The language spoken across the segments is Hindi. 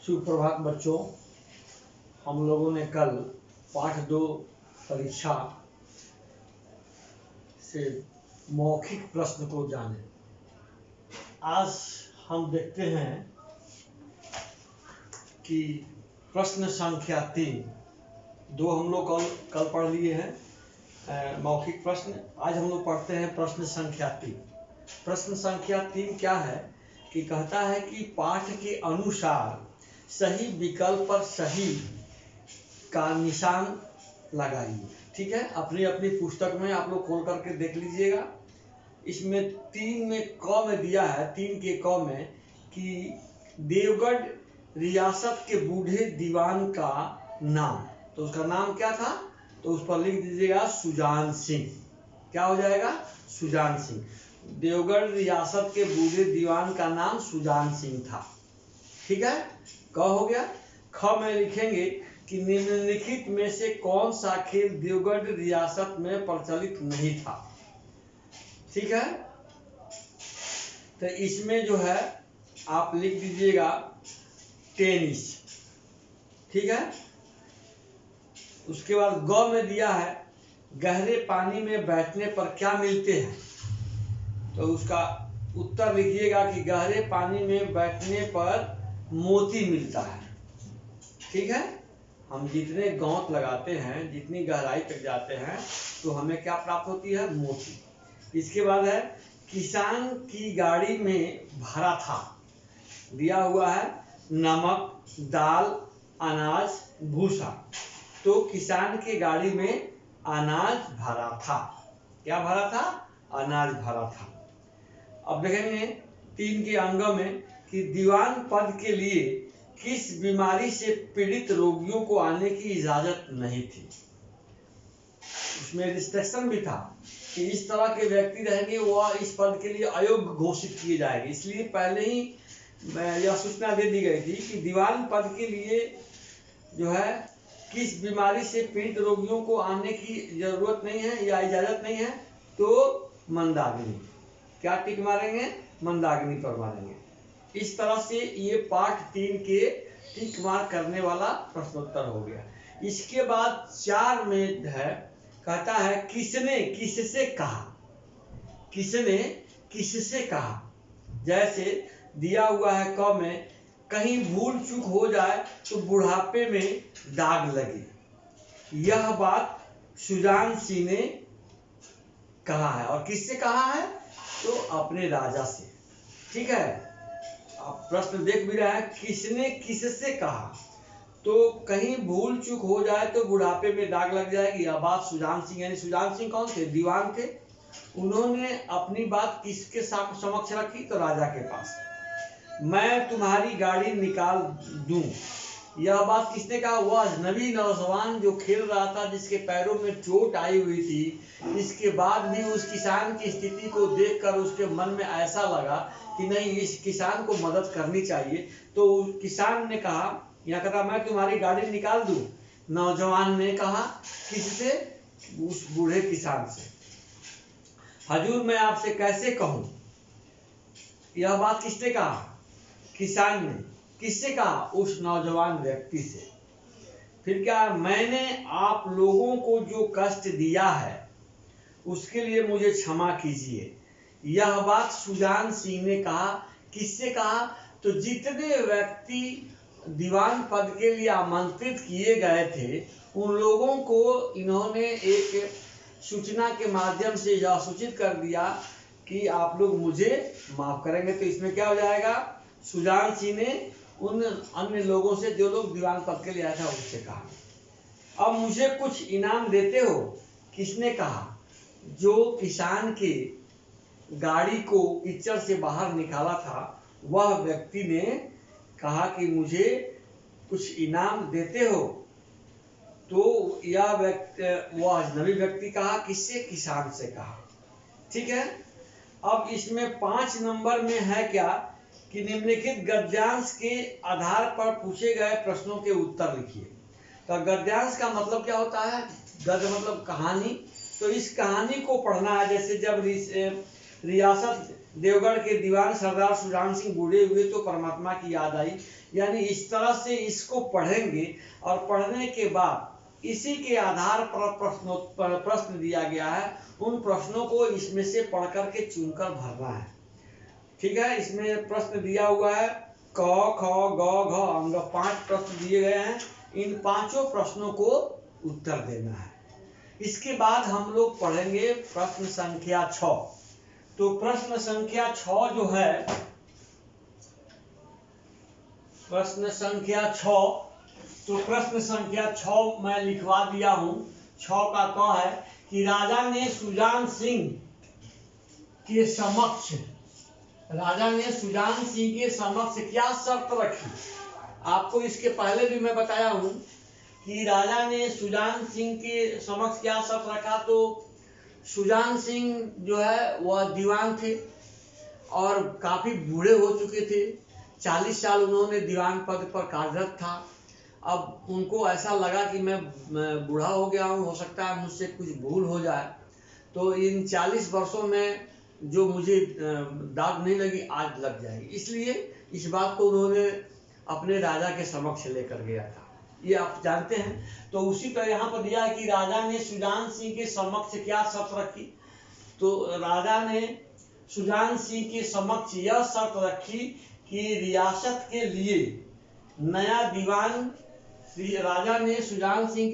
सुप्रभात बच्चों। हम लोगों ने कल पाठ 2 परीक्षा से मौखिक प्रश्न को जाने। आज हम देखते हैं कि प्रश्न संख्या 3 दो हम लोग कल पढ़ लिए हैं मौखिक प्रश्न। आज हम लोग पढ़ते हैं प्रश्न संख्या 3। प्रश्न संख्या 3 क्या है कि कहता है कि पाठ के अनुसार सही विकल्प पर सही का निशान लगाइए। ठीक है, अपनी अपनी पुस्तक में आप लोग खोल करके देख लीजिएगा। इसमें 3 में क में दिया है, 3 के क में कि देवगढ़ रियासत के बूढ़े दीवान का नाम, तो उसका नाम क्या था, तो उस पर लिख दीजिएगा सुजान सिंह। क्या हो जाएगा? सुजान सिंह। देवगढ़ रियासत के बूढ़े दीवान का नाम सुजान सिंह था। ठीक है, क हो गया। ख में लिखेंगे कि निम्नलिखित में से कौन सा खेल देवगढ़ रियासत में प्रचलित नहीं था। ठीक है, तो इसमें जो है आप लिख दीजिएगा टेनिस। ठीक है, उसके बाद ग में दिया है गहरे पानी में बैठने पर क्या मिलते हैं, तो उसका उत्तर लिखिएगा कि गहरे पानी में बैठने पर मोती मिलता है। ठीक है, हम जितने गौंत लगाते हैं, जितनी गहराई तक जाते हैं, तो हमें क्या प्राप्त होती है? मोती। इसके बाद है किसान की गाड़ी में भरा था, दिया हुआ है नमक, दाल, अनाज, भूसा। तो किसान के गाड़ी में अनाज भरा था। क्या भरा था? अनाज भरा था। अब देखेंगे 3 के अंग में कि दीवान पद के लिए किस बीमारी से पीड़ित रोगियों को आने की इजाजत नहीं थी। उसमें रिस्ट्रिक्शन भी था कि इस तरह के व्यक्ति रहेंगे वह इस पद के लिए अयोग्य घोषित किए जाएंगे। इसलिए पहले ही यह सूचना दे दी गई थी कि दीवान पद के लिए जो है किस बीमारी से पीड़ित रोगियों को आने की जरूरत नहीं है या इजाजत नहीं है, तो मंदाग्नि। क्या टिक मारेंगे? मंदाग्नि पर मारेंगे। इस तरह से ये पाठ 3 के टिक मार करने वाला प्रश्नोत्तर हो गया। इसके बाद 4 में है, कहता है किसने किससे कहा। किसने किससे कहा, जैसे दिया हुआ है क में कहीं भूल चूक हो जाए तो बुढ़ापे में दाग लगे। यह बात सुजान सिंह ने कहा है। और किससे कहा है? तो अपने राजा से। ठीक है, आप प्रश्न देख भी रहे हैं, किसने किससे कहा, तो कहीं भूल चूक हो जाए तो बुढ़ापे में दाग लग जाएगी। यह बात सुजान सिंह, यानी सुजान सिंह कौन थे? दीवान थे। उन्होंने अपनी बात किसके समक्ष रखी? तो राजा के पास। मैं तुम्हारी गाड़ी निकाल दूं, यह बात किसने कहा? वह अजनबी नौजवान जो खेल रहा था, जिसके पैरों में चोट आई हुई थी। इसके बाद भी उस किसान की स्थिति को देखकर उसके मन में ऐसा लगा कि नहीं, इस किसान को मदद करनी चाहिए। तो किसान ने कहा, यहाँ कहता मैं तुम्हारी गाड़ी निकाल दूं। नौजवान ने कहा किससे? उस बूढ़े किसान से। हजूर मैं आपसे कैसे कहूं, यह बात किसने कहा? किसान ने। किससे कहा? उस नौजवान व्यक्ति से। फिर क्या? मैंने आप लोगों को जो कष्ट दिया है उसके लिए मुझे क्षमा कीजिए। यह बात सुजान सिंह ने कहा। किससे कहा? तो जितने व्यक्ति दीवान पद के लिए आमंत्रित किए गए थे, उन लोगों को इन्होंने एक सूचना के माध्यम से यह सूचित कर दिया कि आप लोग मुझे माफ करेंगे। तो इसमें क्या हो जाएगा? सुजान सिंह ने उन अन्य लोगों से, जो लोग दीवान पद के लिए आया था, उससे कहा अब मुझे कुछ इनाम देते हो। किसने कहा? जो किसान के गाड़ी को कीचड़ से बाहर निकाला था, वह व्यक्ति ने कहा कि मुझे कुछ इनाम देते हो। तो यह व्यक्ति, वह अजनबी व्यक्ति कहा। किससे? किसान से कहा। ठीक है, अब इसमें 5 नंबर में है क्या कि निम्नलिखित गद्यांश के आधार पर पूछे गए प्रश्नों के उत्तर लिखिए। तो गद्यांश का मतलब क्या होता है? गद्य मतलब कहानी। तो इस कहानी को पढ़ना है। जैसे जब रियासत देवगढ़ के दीवान सरदार सुजान सिंह बूढ़े हुए तो परमात्मा की याद आई। यानी इस तरह से इसको पढ़ेंगे और पढ़ने के बाद इसी के आधार पर प्रश्न दिया गया है। उन प्रश्नों को इसमें से पढ़ करके चुनकर भरना है। ठीक है, इसमें प्रश्न दिया हुआ है क ख ग घ अंग 5 प्रश्न दिए गए हैं। इन 5 प्रश्नों को उत्तर देना है। इसके बाद हम लोग पढ़ेंगे प्रश्न संख्या 6। तो प्रश्न संख्या 6 जो है, प्रश्न संख्या 6, तो प्रश्न संख्या 6 मैं लिखवा दिया हूं। 6 का क है कि राजा ने सुजान सिंह के समक्ष क्या शर्त रखी। आपको इसके पहले भी मैं बताया हूं कि राजा ने सुजान सिंह के समक्ष क्या शर्त रखा। तो सुजान सिंह जो है वह दीवान थे और काफी बूढ़े हो चुके थे। 40 साल उन्होंने दीवान पद पर कार्यरत था। अब उनको ऐसा लगा कि मैं बूढ़ा हो गया हूँ, हो सकता है मुझसे कुछ भूल हो जाए, तो इन 40 वर्षों में जो मुझे दाग नहीं लगी आज लग जाएगी। इसलिए इस बात को उन्होंने अपने राजा के समक्ष लेकर गया था, ये आप जानते हैं। तो उसी तरह यहाँ पर दिया है कि राजा ने सुजान सिंह के समक्ष क्या शर्त रखी। तो राजा ने सुजान सिंह के समक्ष यह शर्त रखी कि रियासत के लिए नया दीवान, राजा ने सुजान सिंह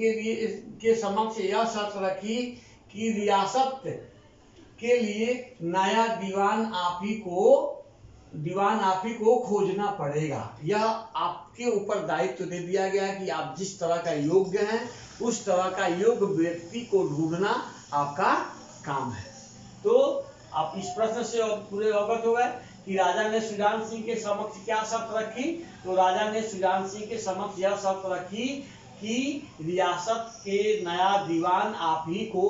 के समक्ष यह शर्त रखी कि रियासत के लिए नया दीवान आप ही को खोजना पड़ेगा। यह आपके ऊपर दायित्व दे दिया गया है कि आप जिस तरह का योग्य हैं उस तरह का योग्य व्यक्ति को ढूंढना आपका काम है। तो आप इस प्रश्न से पूरे अवगत हो गए कि राजा ने सुजान सिंह के समक्ष क्या शर्त रखी। तो राजा ने सुजान सिंह के समक्ष यह शर्त रखी कि रियासत के नया दीवान आप ही को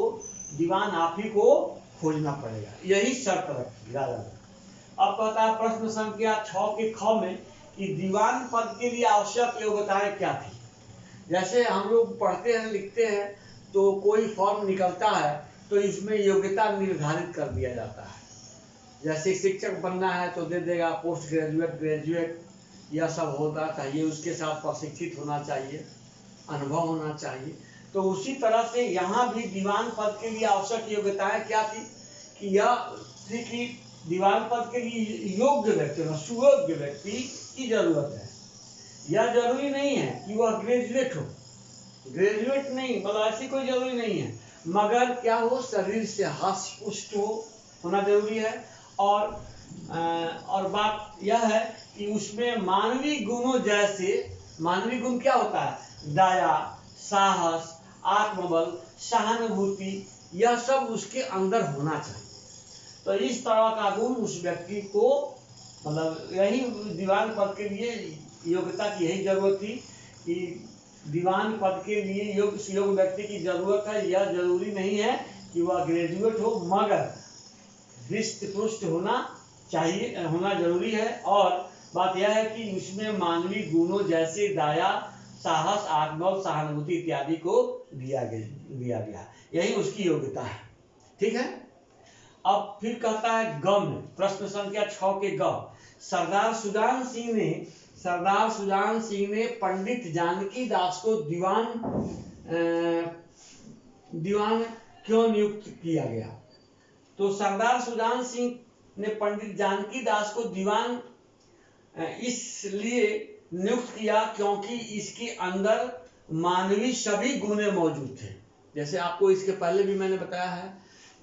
खोजना पड़ेगा, यही शर्त रखी राजा ने। अब कहता है प्रश्न संख्या 6 के ख में कि दीवान पद के लिए आवश्यक योग्यताएं क्या थी। जैसे हम लोग पढ़ते हैं लिखते हैं तो कोई फॉर्म निकलता है तो इसमें योग्यता निर्धारित कर दिया जाता है। जैसे शिक्षक बनना है तो दे देगा पोस्ट ग्रेजुएट, ग्रेजुएट, यह सब होना चाहिए। उसके साथ प्रशिक्षित होना चाहिए, अनुभव होना चाहिए। तो उसी तरह से यहाँ भी दीवान पद के लिए आवश्यक योग्यताएं क्या थी कि यह थी कि दीवान पद के लिए योग्य व्यक्ति, सुयोग्य व्यक्ति की जरूरत है। यह जरूरी नहीं है कि वह ग्रेजुएट हो, ग्रेजुएट नहीं, मतलब ऐसी कोई जरूरी नहीं है, मगर क्या हो, शरीर से हष्ट पुष्ट होना जरूरी है। और बात यह है कि उसमें मानवीय गुणों जैसे, मानवीय गुण क्या होता है, दया, साहस, आत्मबल, सहानुभूति, यह सब उसके अंदर होना चाहिए। तो इस तरह का गुण उस व्यक्ति को, मतलब यही दीवान पद के लिए योग्यता की यही जरूरत थी कि दीवान पद के लिए योग्य व्यक्ति की जरूरत है। यह जरूरी नहीं है कि वह ग्रेजुएट हो, मगर हृष्ट पुष्ट होना चाहिए, होना जरूरी है। और बात यह है कि उसमें मानवीय गुणों जैसे दया, साहस, आत्मबल, सहानुभूति इत्यादि को दिया गया, यही उसकी योग्यता है। ठीक है। अब फिर कहता है ग में, प्रश्न संख्या 6 के ग, सरदार सुजान सिंह ने पंडित जानकी दास को दीवान क्यों नियुक्त किया गया। तो सरदार सुजान सिंह ने पंडित जानकी दास को दीवान इसलिए नियुक्त किया क्योंकि इसके अंदर मानवीय सभी गुण मौजूद थे। जैसे आपको इसके पहले भी मैंने बताया है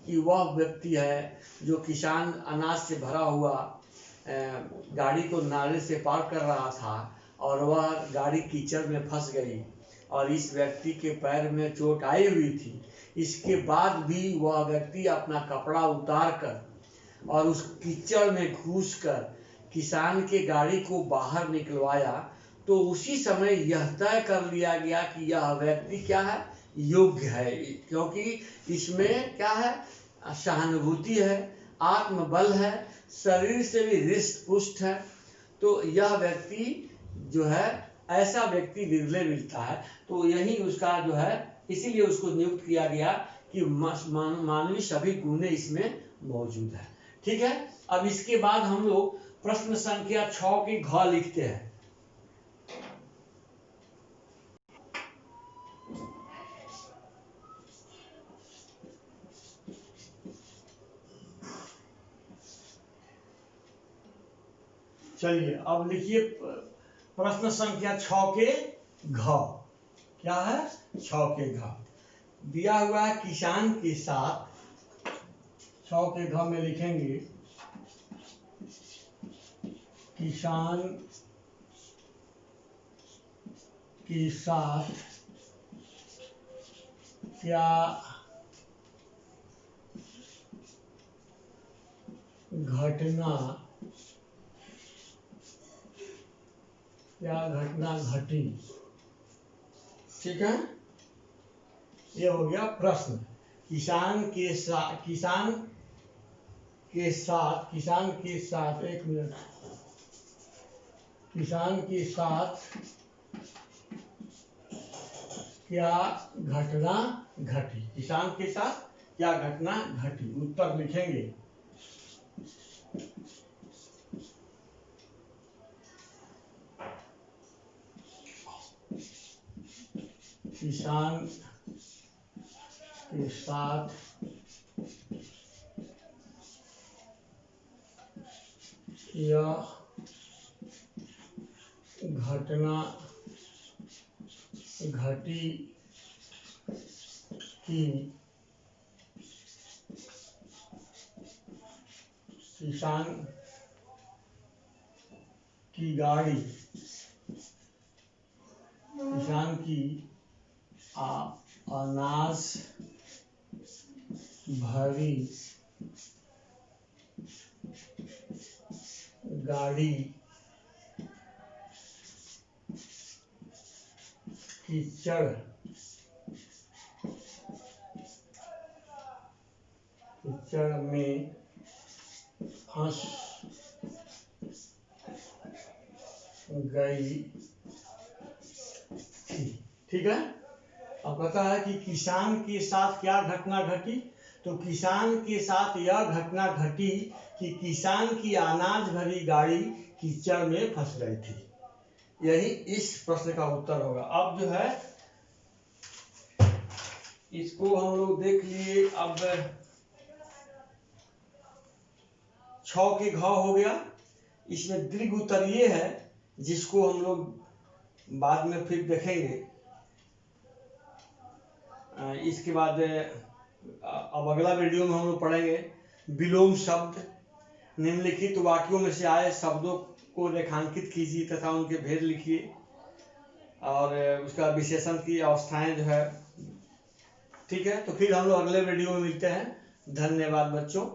कि वह व्यक्ति है जो किसान अनाज से भरा हुआ गाड़ी को नाले से पार कर रहा था और वह गाड़ी कीचड़ में फंस गई और इस व्यक्ति के पैर में चोट आई हुई थी। इसके बाद भी वह व्यक्ति अपना कपड़ा उतार कर और उस कीचड़ में घुस कर किसान के गाड़ी को बाहर निकलवाया। तो उसी समय यह तय कर लिया गया कि यह व्यक्ति क्या है, योग्य है, क्योंकि इसमें क्या है, सहानुभूति है, आत्मबल है, शरीर से भी हृष्ट पुष्ट है। तो यह व्यक्ति जो है, ऐसा व्यक्ति विरले मिलता है। तो यही उसका जो है, इसीलिए उसको नियुक्त किया गया कि मानवीय सभी गुण इसमें मौजूद है। ठीक है। अब इसके बाद हम लोग प्रश्न संख्या 6 की घ लिखते हैं। चलिए अब लिखिए प्रश्न संख्या 6 के घ। क्या है? 6 के घ दिया हुआ है किसान के साथ। 6 के घ में लिखेंगे किसान के साथ क्या घटना घटी। ठीक है, ये हो गया प्रश्न। किसान के साथ एक मिनट, किसान के साथ क्या घटना घटी। किसान के साथ क्या घटना घटी, उत्तर लिखेंगे। किसान के साथ यह घटना घटी कि किसान की गाड़ी अनाज भरी गाड़ी कीचड़ में फंस गई थी। ठीक है, अब कहता है कि किसान के साथ क्या घटना घटी। तो किसान के साथ यह घटना घटी कि किसान की अनाज भरी गाड़ी कीचड़ में फंस गई थी। यही इस प्रश्न का उत्तर होगा। अब जो है इसको हम लोग देख लिए। अब 6 के घ हो गया। इसमें दीर्घ उत्तर ये है जिसको हम लोग बाद में फिर देखेंगे। इसके बाद अब अगला वीडियो में हम लोग पढ़ेंगे विलोम शब्द। निम्नलिखित वाक्यों में से आए शब्दों को रेखांकित कीजिए तथा उनके भेद लिखिए और उसका विशेषण की अवस्थाएं जो है। ठीक है, तो फिर हम लोग अगले वीडियो में मिलते हैं। धन्यवाद बच्चों।